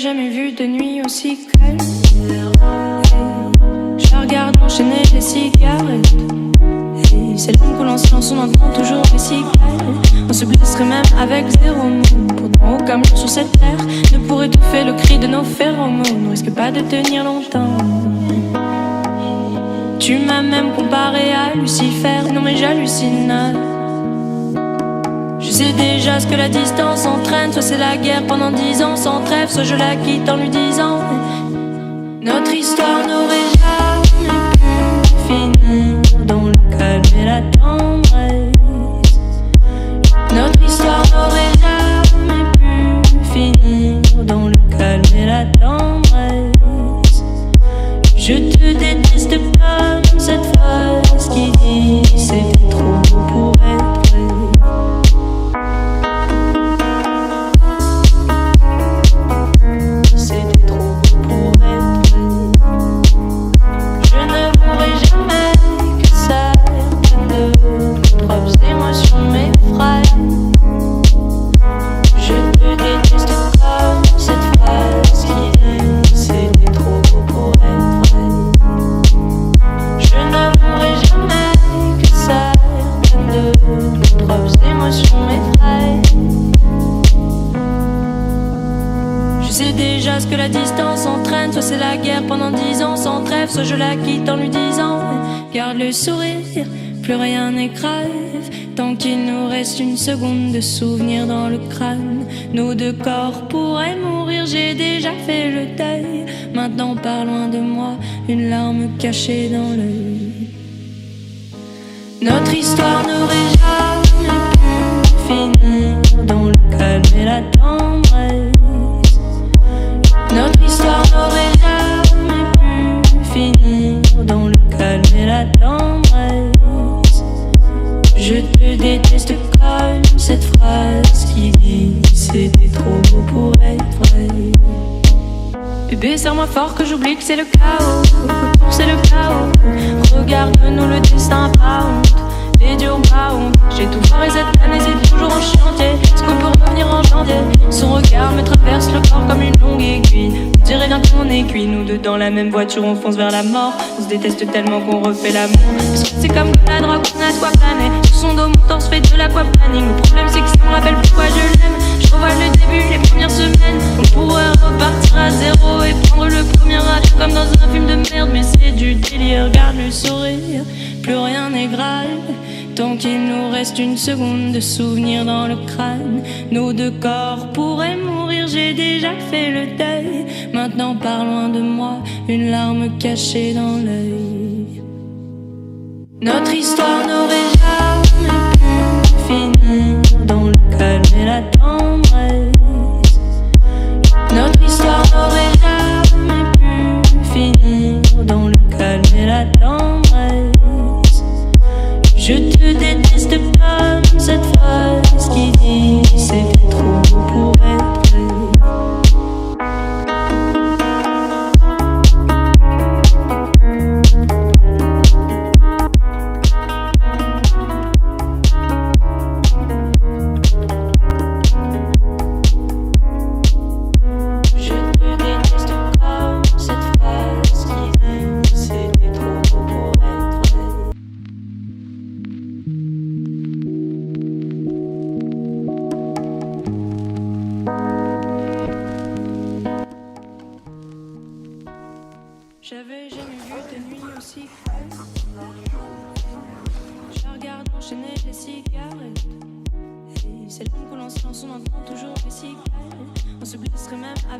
jamais vu de nuit aussi calme. Je regarde enchaîner les cigarettes. Et c'est long que l'on se lance, on entend toujours les cigales. On se blesserait même avec zéro mot. Pourtant aucun mur sur cette terre ne pourrait étouffer le cri de nos phéromones. On risque pas de tenir longtemps. Tu m'as même comparé à Lucifer. Non mais j'hallucine. Je sais déjà ce que la distance entraîne. Soit c'est la guerre pendant 10 ans sans trêve, soit je la quitte en lui disant notre histoire n'aurait jamais pu finir dans le calme et la tendresse. Notre histoire n'aurait jamais pu finir dans le calme et la tendresse. Je te déteste comme cette phrase qui dit c'était trop beau pour être vrai. C'était trop beau pour être vrai. Je ne pourrai jamais que certaines de mes propres émotions m'effraient. Je te déteste comme cette phrase qui dit c'était trop beau pour être vrai. Je ne pourrai jamais que certaines de mes propres émotions m'effraient. Je sais déjà ce que la distance entraîne. Soit c'est la guerre pendant 10 ans sans trêve, soit je la quitte en lui disant garde le sourire, plus rien n'est grave. Tant qu'il nous reste une seconde de souvenir dans le crâne, nos deux corps pourraient mourir, j'ai déjà fait le deuil. Maintenant pars loin de moi, une larme cachée dans l'œil. Notre histoire n'aurait jamais pu finir dans le calme et la tendresse. Notre histoire n'aurait jamais pu finir dans le calme et la tendresse. Je te déteste comme cette phrase qui dit c'était trop beau pour être vrai. Bébé, serre-moi fort que j'oublie que c'est le chaos. C'est le chaos. Regarde-nous, le destin pas honte. Les durs pas honte. J'ai tout foiré cette année, c'est toujours en chantier. Est-ce qu'on peut revenir en janvier? Son regard me traverse le corps comme une longue aiguille. On dirait bien qu'on est cuit. Nous deux dans la même voiture, on fonce vers la mort. On se déteste tellement qu'on refait l'amour. Parce que c'est comme la drogue, on a soit plané. Sur son dos, mon torse fait de l'aquaplaning. Le problème c'est que ça me rappelle pourquoi je l'aime. Je revois le début, les premières semaines. On pourrait repartir à zéro et prendre le premier avion comme dans un film de merde. Mais c'est du délire, regarde le sourire. Plus rien n'est grave. Tant qu'il nous reste une seconde de souvenir dans le crâne, nos deux corps pourraient mourir, j'ai déjà fait le deuil. Maintenant pars loin de moi, une larme cachée dans l'œil. Notre histoire n'aurait jamais pu finir dans le calme et la tendresse. Notre histoire n'aurait jamais pu finir dans le calme et la tendresse. Je te déteste comme cette phrase qui dit c'était trop beau pour être vrai. J'avais jamais vu de nuit aussi calme. Je regarde enchaîner les cigarettes. Et c'est long que l'on se lance, on entend toujours les cigales. On se blesserait même avec